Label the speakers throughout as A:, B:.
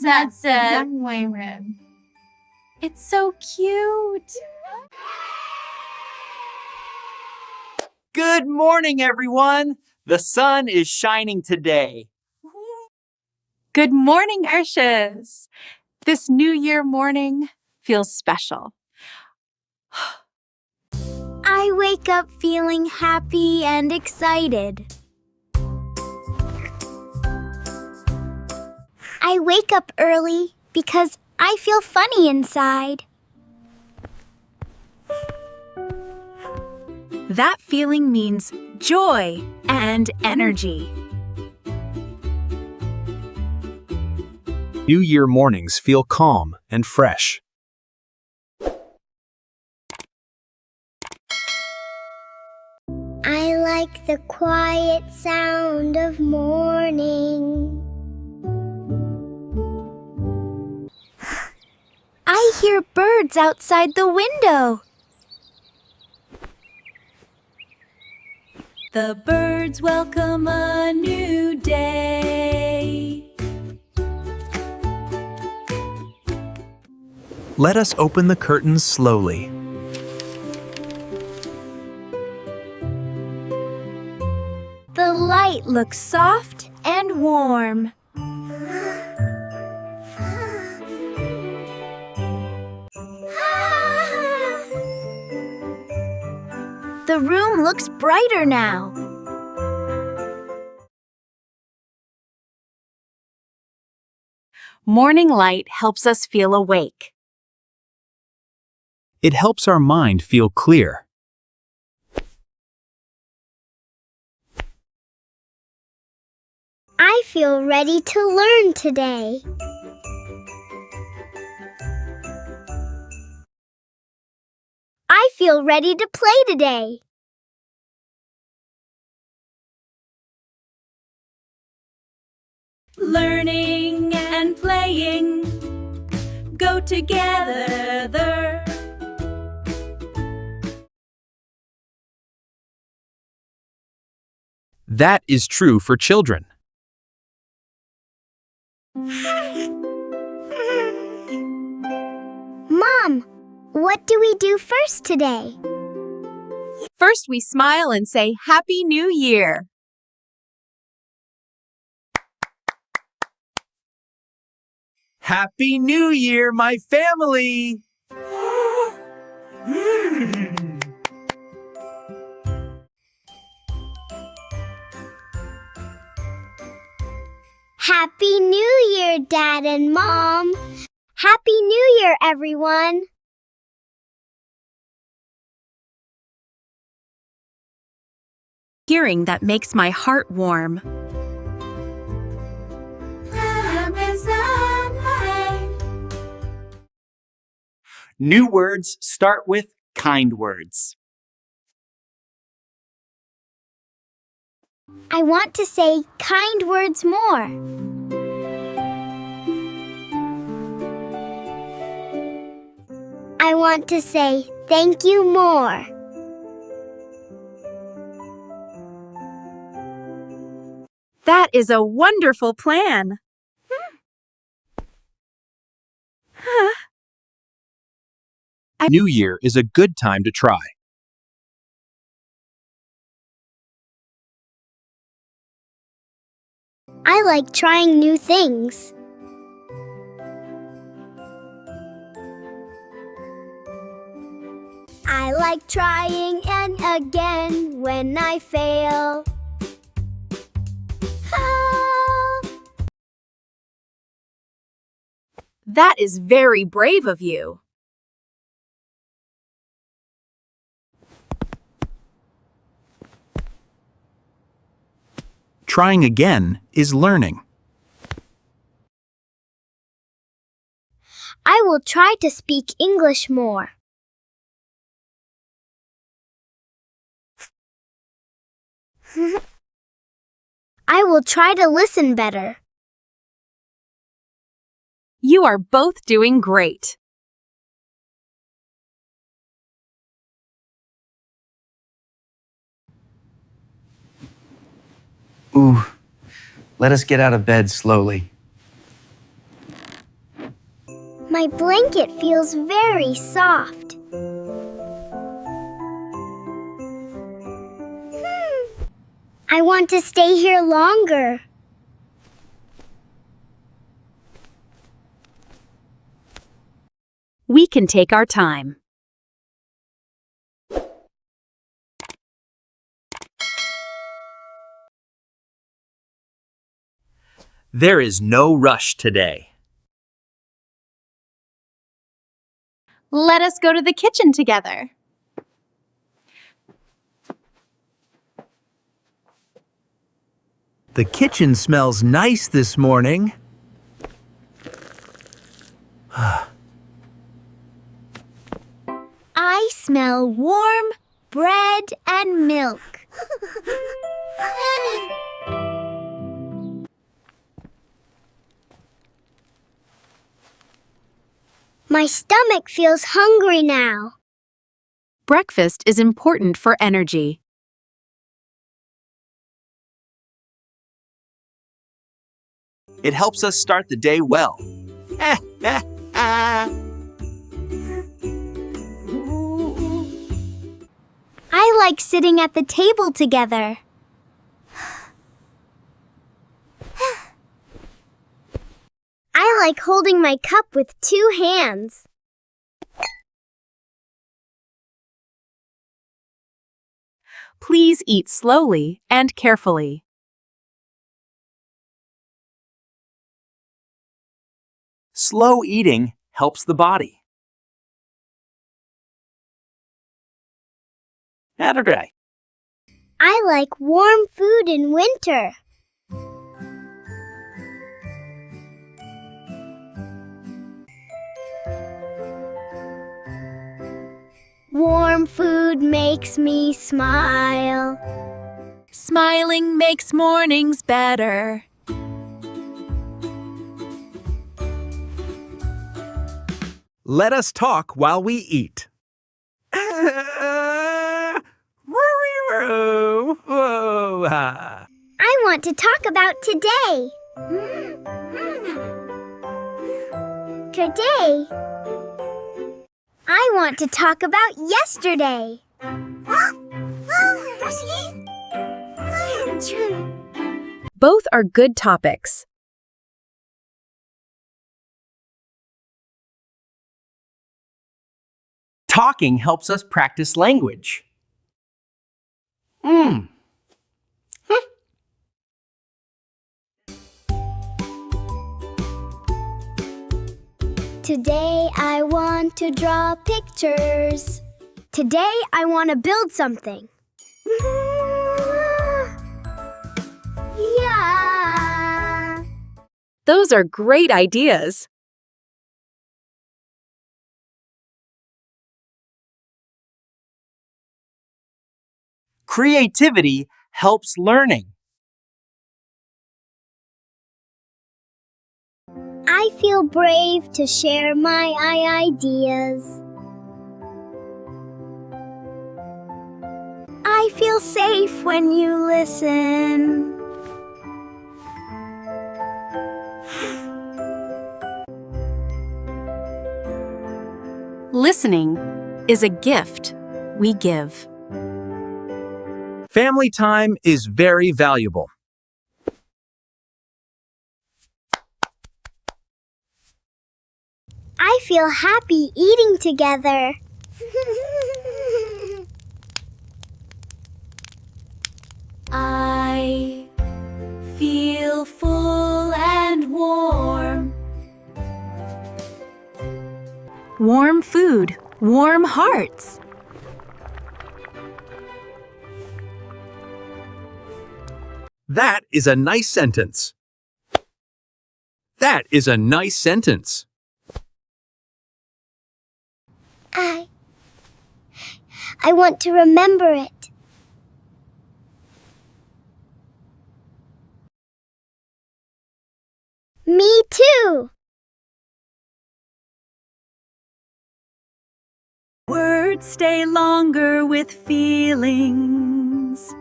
A: That's it. It's so cute.
B: Good morning, everyone. The sun is shining today.
A: Good morning, Arshas. This New Year morning feels special.
C: I wake up feeling happy and excited. I wake up early because I feel funny inside.
A: That feeling means joy and energy.
D: New Year mornings feel calm and fresh.
C: I like the quiet sound of morning. I hear birds outside the window.
A: The birds welcome a new day.
D: Let us open the curtains slowly.
C: The light looks soft and warm. The room looks brighter now.
A: Morning light helps us feel awake.
D: It helps our mind feel clear.
C: I feel ready to learn today. I feel ready to play today.
A: Learning and playing go together.
D: That is true for children.
C: Mom, what do we do first today?
A: First, we smile and say, Happy New Year.
B: Happy New Year, my family!
C: Happy New Year, Dad and Mom! Happy New Year, everyone!
A: Hearing that makes my heart warm.
B: New words start with kind words.
C: I want to say kind words more. I want to say thank you more.
A: That is a wonderful plan.
D: New Year is a good time to try.
C: I like trying new things. I like trying and again when I fail. Ah.
A: That is very brave of you.
D: Trying again is learning.
C: I will try to speak English more. I will try to listen better.
A: You are both doing great.
B: Ooh, let us get out of bed slowly.
C: My blanket feels very soft. I want to stay here longer.
A: We can take our time.
B: There is no rush today.
A: Let us go to the kitchen together.
D: The kitchen smells nice this morning.
C: I smell warm bread and milk. My stomach feels hungry now.
A: Breakfast is important for energy.
B: It helps us start the day well.
C: I like sitting at the table together. I like holding my cup with 2 hands.
A: Please eat slowly and carefully.
B: Slow eating helps the body. Saturday.
C: I like warm food in winter. Warm food makes me smile.
A: Smiling makes mornings better.
D: Let us talk while we eat.
C: I want to talk about today. Today, I want to talk about yesterday.
A: Both are good topics.
B: Talking helps us practice language.
C: Today I want to draw pictures. Today I want to build something. Yeah.
A: Those are great ideas.
B: Creativity helps learning.
C: I feel brave to share my ideas. I feel safe when you listen.
A: Listening is a gift we give.
D: Family time is very valuable.
C: I feel happy eating together.
A: I feel full and warm. Warm food, warm hearts.
D: That is a nice sentence. That is a nice sentence.
C: I want to remember it. Me too.
A: Words stay longer with feelings.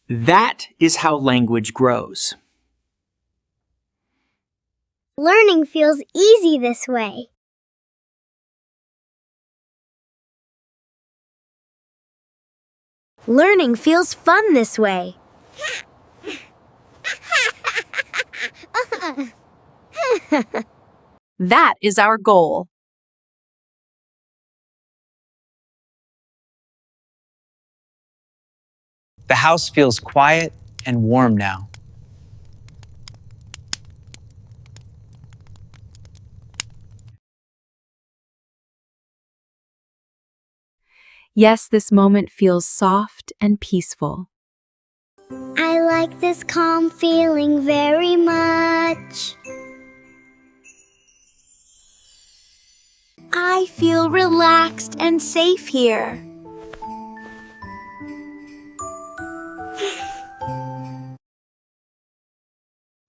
B: That is how language grows.
C: Learning feels easy this way.
A: Learning feels fun this way. That is our goal.
B: The house feels quiet and warm now.
A: Yes, this moment feels soft and peaceful.
C: I like this calm feeling very much.
A: I feel relaxed and safe here.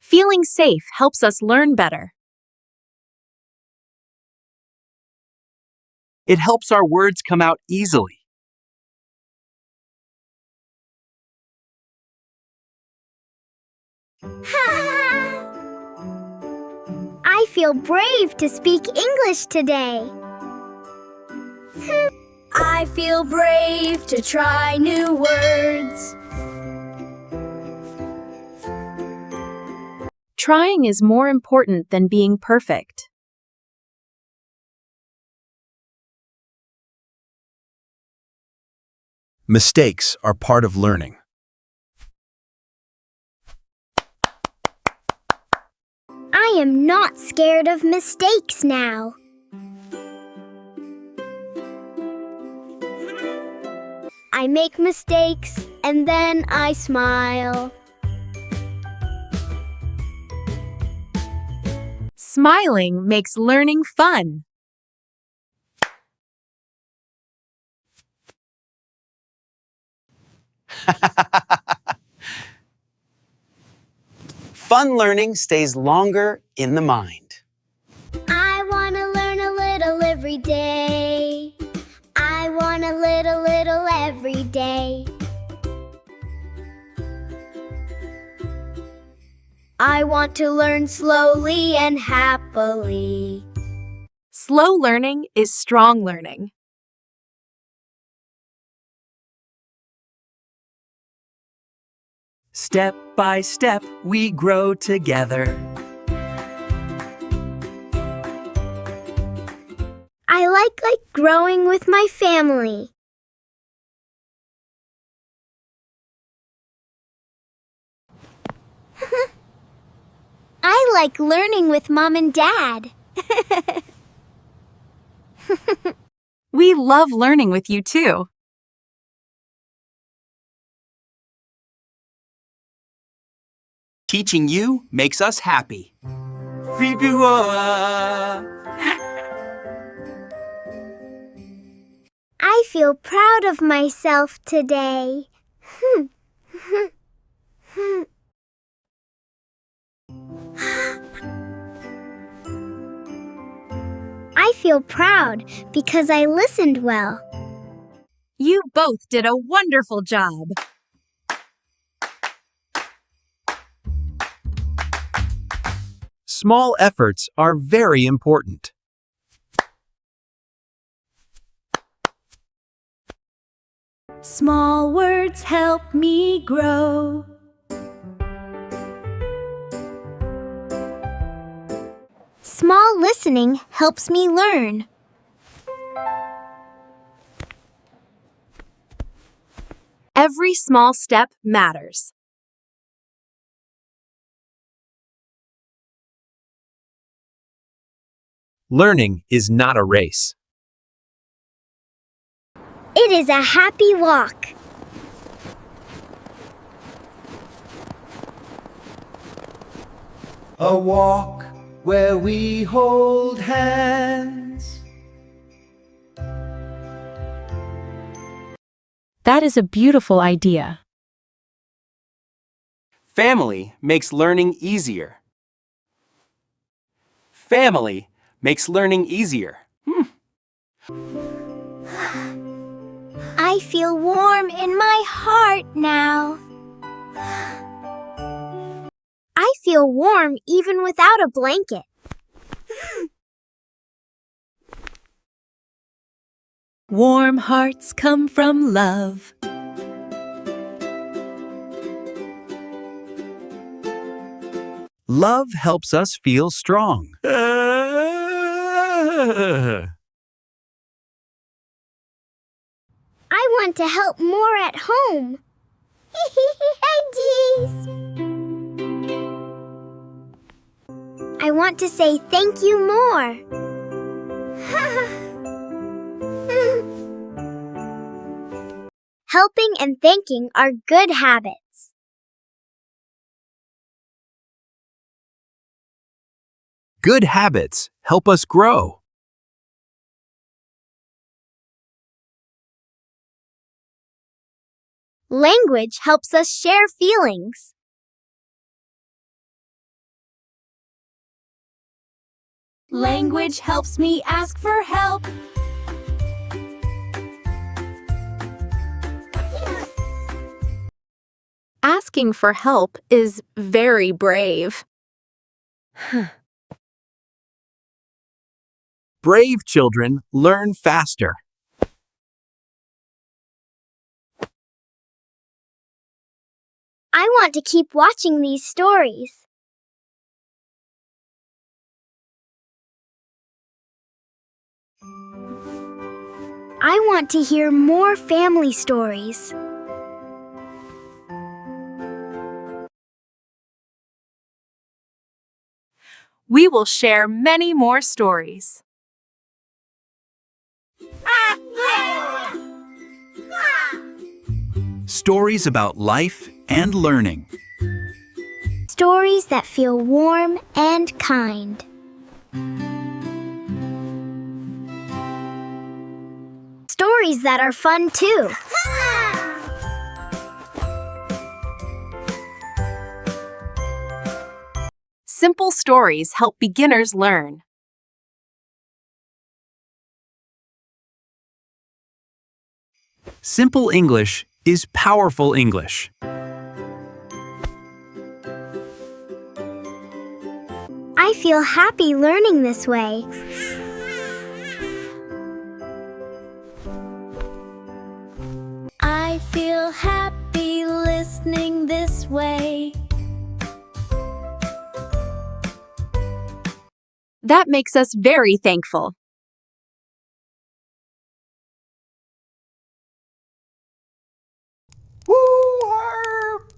A: Feeling safe helps us learn better.
D: It helps our words come out easily.
C: I feel brave to speak English today.
A: I feel brave to try new words. Trying is more important than being perfect.
D: Mistakes are part of learning.
C: I am not scared of mistakes now. I make mistakes and then I smile.
A: Smiling makes learning fun.
B: Fun learning stays longer in the mind.
C: I want to learn a little every day. I want a little every day. I want to learn slowly and happily.
A: Slow learning is strong learning.
B: Step by step, we grow together.
C: I like growing with my family. I like learning with Mom and Dad.
A: We love learning with you too.
B: Teaching you makes us happy.
C: I feel proud of myself today. I feel proud because I listened well.
A: You both did a wonderful job.
D: Small efforts are very important.
A: Small words help me grow.
C: Small listening helps me learn.
A: Every small step matters.
D: Learning is not a race.
C: It is a happy walk.
B: A walk where we hold hands.
A: That is a beautiful idea.
B: Family makes learning easier. Family makes learning easier.
C: I feel warm in my heart now. I feel warm even without a blanket.
A: Warm hearts come from love.
D: Love helps us feel strong.
C: I want to help more at home. I tease. I want to say thank you more. Helping and thanking are good habits.
D: Good habits help us grow.
C: Language helps us share feelings.
A: Language helps me ask for help. Asking for help is very brave.
D: Brave children learn faster.
C: I want to keep watching these stories. I want to hear more family stories.
A: We will share many more stories.
D: Stories about life and learning.
C: Stories that feel warm and kind. Stories that are fun too.
A: Simple stories help beginners learn.
D: Simple English is powerful English.
C: I feel happy learning this way. I feel happy listening this way.
A: That makes us very thankful.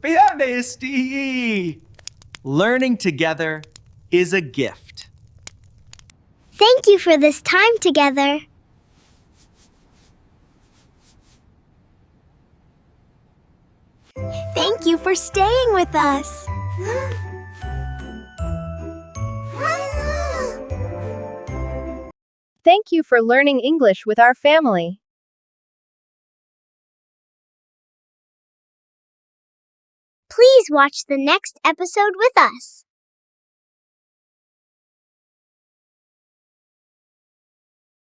B: Pianisti! Learning together is a gift.
C: Thank you for this time together. Thank you for staying with us.
A: Thank you for learning English with our family.
C: Please watch the next episode with us.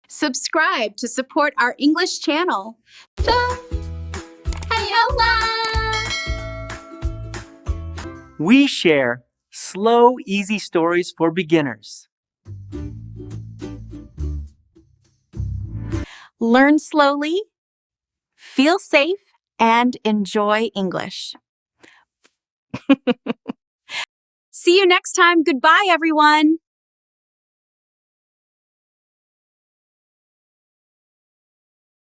A: Subscribe to support our English channel.
B: We share slow, easy stories for beginners.
A: Learn slowly, feel safe, and enjoy English. See you next time. Goodbye, everyone.